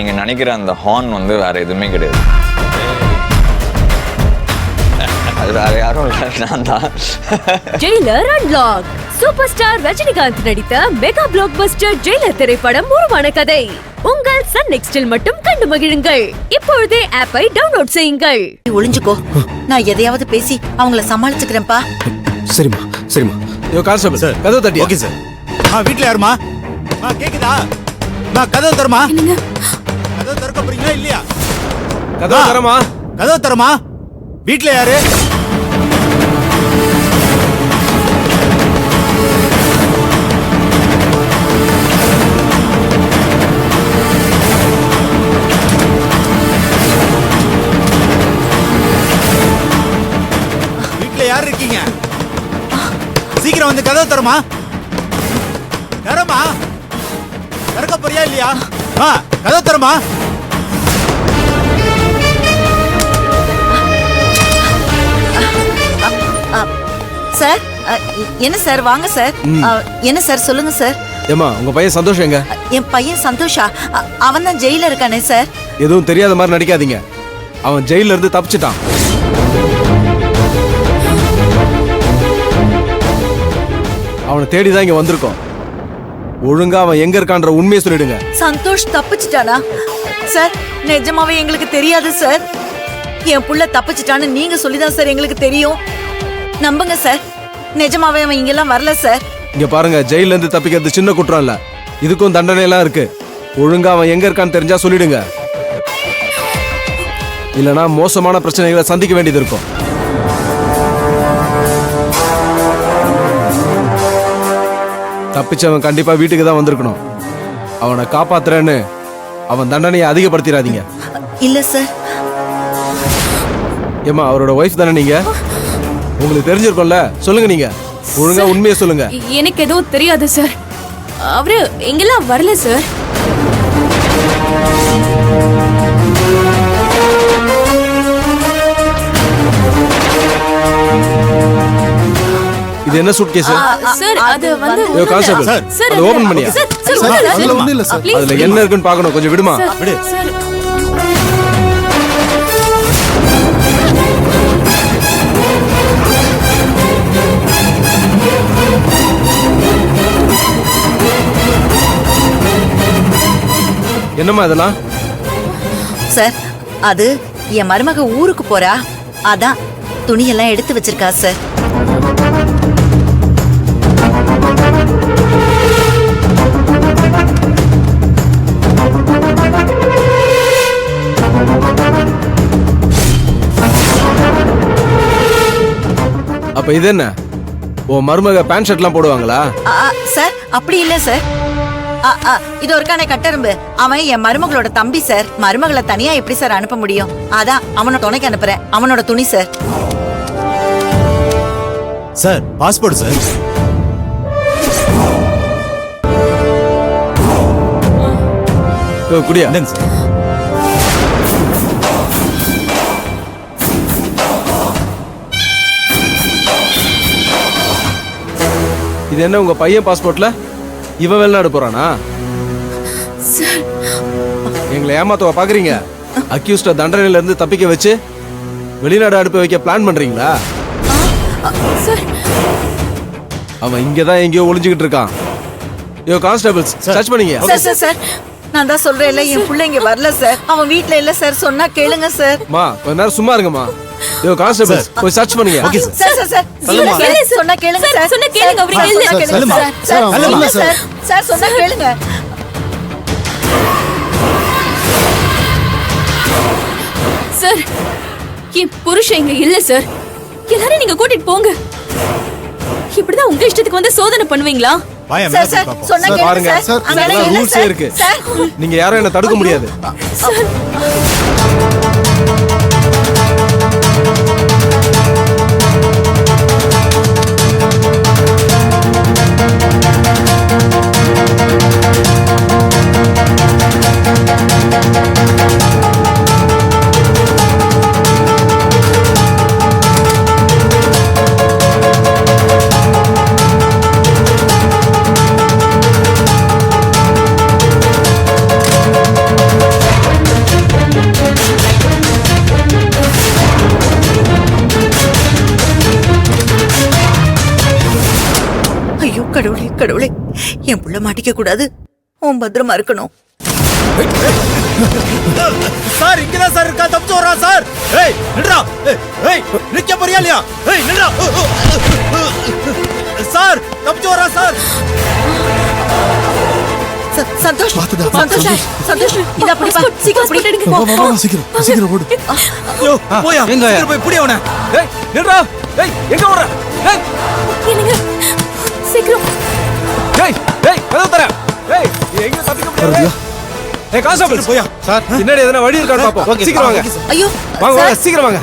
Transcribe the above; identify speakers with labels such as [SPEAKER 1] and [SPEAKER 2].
[SPEAKER 1] நீங்க நினைக்கிற அந்த ஹார்ன் வந்து வேற எதுவுமே கிடையாது. அது வேற யாரும் இல்லை, நான் தான்.
[SPEAKER 2] Jailer unlock. Super star Rajinikanth நடித்த மெகா பிளாக் பஸ்டர் ஜெயிலர் திரைப்படம் உருவான கதை. உங்கள் சன் நெக்ஸ்டில் மட்டும் கண்டு மகிழுங்கள். இப்பொழுதே ஆப்பை டவுன்லோட் செய்யுங்கள்.
[SPEAKER 3] ஒளிஞ்சுக்கோ, நான் எதையாவது பேசி அவங்கள சமாளிச்சுக்கிறேன்ப்பா.
[SPEAKER 4] சரிம்மா சரிம்மா. யோ கான்ஸ்டபிள் சார், கதவு தட்டி.
[SPEAKER 5] Okay sir. வீட்ல யாருமா? கேக்குதா? கதவு தரமா? கதவு திறக்க போறீங்களா இல்லையா?
[SPEAKER 4] கதவு தரமா?
[SPEAKER 5] கதவு தரமா? வீட்ல யாரு? வீட்ல யாரு இருக்கீங்க? சீக்கிரம் வந்து கதவு தரமா? தரமா? திறக்க போறியா இல்லையா? கதவு தரமா?
[SPEAKER 3] சார், என்ன சார்? வாங்க சார். என்ன சார்? சொல்லுங்க சார்.
[SPEAKER 4] ஏமா, உங்க பையன் சந்தோஷம் எங்க?
[SPEAKER 3] என் பையன் சந்தோஷா? அவன் தான் ஜெயில இருக்கானே சார்.
[SPEAKER 4] எதுவும் தெரியாத மாதிரி நடிக்காதீங்க. அவன் ஜெயில இருந்து தப்பிச்சிட்டான். அவனை தேடிதான் இங்க வந்திருக்கோம். ஒழுங்கா அவன் எங்க இருக்கான்ற உண்மையை சொல்லிடுங்க.
[SPEAKER 3] சந்தோஷ் தப்பிச்சிட்டானா? சார், நிஜமாவே எங்களுக்கு தெரியாது சார். என் புள்ள தப்பிச்சிட்டான்னு நீங்க சொல்லிதான் சார் எங்களுக்கு தெரியும். நம்புங்க சார், நிஜமாவே அவன் இங்கெல்லாம் வரல சார்.
[SPEAKER 4] இங்க பாருங்க, ஜெயில இருந்து தப்பிக்கிறது சின்ன குற்றம் இல்ல, இதுக்கும் தண்டனை எல்லாம் இருக்கு. ஒழுங்கா அவன் எங்க இருக்கான்னு தெரிஞ்சா சொல்லிடுங்க. இல்லனா மோசமான பிரச்சனைகளை சந்திக்க வேண்டியது இருக்கும். தப்பிச்சவன் கண்டிப்பா வீட்டுக்கு தான் வந்திருக்கணும். அவனை காப்பாத்துறேன்னு அவன் தண்டனையை அதிகப்படுத்திடாதீங்க.
[SPEAKER 3] இல்ல சார்.
[SPEAKER 4] ஏமா, அவரோட ஒய்ஃப் தானே நீங்க? உங்களுக்கு தெரிஞ்சிருக்கும்ல, சொல்லுங்க. நீங்க ஒழுங்கா உண்மையை சொல்லுங்க.
[SPEAKER 2] எனக்கு எதுவும் தெரியாது சார். அவரு எங்கெல்லாம் வரல சார்.
[SPEAKER 4] இது என்ன சூட்கேஸ்?
[SPEAKER 2] சார், அது வந்து
[SPEAKER 4] யோ கான்ஸ்டபிள், அது ஓபன் பண்ணியா?
[SPEAKER 5] அதுல ஒண்ணும் இல்ல சார்.
[SPEAKER 4] அதுல என்ன இருக்குன்னு பார்க்கணும், கொஞ்சம் விடுமா?
[SPEAKER 5] விடு.
[SPEAKER 4] என்னம்மா இதெல்லாம்?
[SPEAKER 3] சார், அது என் மருமக ஊருக்கு போறா, அதான் துணியெல்லாம் எடுத்து வச்சிருக்கா சார்.
[SPEAKER 4] அப்ப இது என்ன? ஓ மருமக பேண்ட் ஷர்ட்லாம் போடுவாங்களா?
[SPEAKER 3] சார், அப்படி இல்ல சார். இது ஒருக்கான கட்டரும்பு. அவன் என் மருமகளோட தம்பி சார். மருமகளை தனியா எப்படி சார் அனுப்ப முடியும்? அதான் அவனோட துணைக்கு அனுப்புறேன். அவனோட துணி சார்.
[SPEAKER 5] Sir, passport sir.
[SPEAKER 4] குடியா?
[SPEAKER 5] சார்,
[SPEAKER 4] இது என்ன உங்க பையன் பாஸ்போர்ட்ல இவன் வெளிநாடு போறானா? எங்களை ஏமாத்தவ பாக்குறீங்க? அக்யூஸ்ட தண்டனையில இருந்து தப்பிக்க வச்சு வெளிநாடு அனுப்பி வைக்க பிளான் பண்றீங்களா? அவன் இங்கதான் எங்கேயோ ஒளிஞ்சுக்கிட்டு இருக்கான். யோ கான்ஸ்டபிள்ஸ், சர்ச் பண்ணீங்க?
[SPEAKER 3] சார் சார், நான் தான் சொல்றேன்ல, என் புள்ள இங்க வரல சார். அவன் வீட்ல இல்ல சார். சொன்னா கேளுங்க சார்.
[SPEAKER 4] மா, கொஞ்ச நேரம் சும்மா இருங்கம்மா. யோ கான்ஸ்டபிள்ஸ், போய் சர்ச் பண்ணுங்க.
[SPEAKER 5] Okay
[SPEAKER 3] sir. சார் சார், சொன்னா கேளுங்க சார். சொன்னா கேளுங்க. அவரு கேளுங்க சார். சார், சொன்னா கேளுங்க.
[SPEAKER 2] சார், என் புருஷன் இங்க இல்ல சார். எல்லாரும் நீங்க கூட்டிட்டு போங்க. இப்படிதான் உங்க இஷ்டத்துக்கு வந்து சோதனை பண்ணுவீங்களா?
[SPEAKER 3] சார் சார், சொன்னா
[SPEAKER 4] பாருங்க,
[SPEAKER 3] கேளுங்க சார். அங்க
[SPEAKER 4] ரூல்ஸ் இருக்கு. நீங்க யாரும் என்ன தடுக்க முடியாது.
[SPEAKER 3] கடவுளே கடவுளே, என் புள்ள மாட்டிக்க கூடாது. உன் பத்திரமா இருக்கணும்.
[SPEAKER 5] சார் இங்கதான் சார் இருக்கா, தப்பிச்சு வரா சார். ஏய் நில்றா, ஏய் நிக்க போறியா இல்லையா? ஏய் நில்றா சார், தப்பிச்சு வரா சார்.
[SPEAKER 3] சந்தோஷ் சந்தோஷ் சந்தோஷ், இத அப்படி பா, சீக்கிரம் பிடிடுங்க.
[SPEAKER 5] சீக்கிரம் ஓடு. யோ போயா, சீக்கிரம் போய் புடி அவனை.
[SPEAKER 4] ஏய் நில்றா. ஏய் எங்க ஓடுற? ஏய்
[SPEAKER 2] என்னங்க சீக்கிரம்.
[SPEAKER 4] ஏய் ஏய் கதவு தர. ஏய் எங்க தப்பிக்க முடியாது. ஏய் கான்ஸ்டபிள்
[SPEAKER 5] போயா
[SPEAKER 4] சார், பின்னாடி எதனா வழி இருக்கான்னு பாப்போம். சீக்கிரம் வாங்க.
[SPEAKER 3] ஐயோ
[SPEAKER 4] வாங்க வாங்க சீக்கிரம் வாங்க.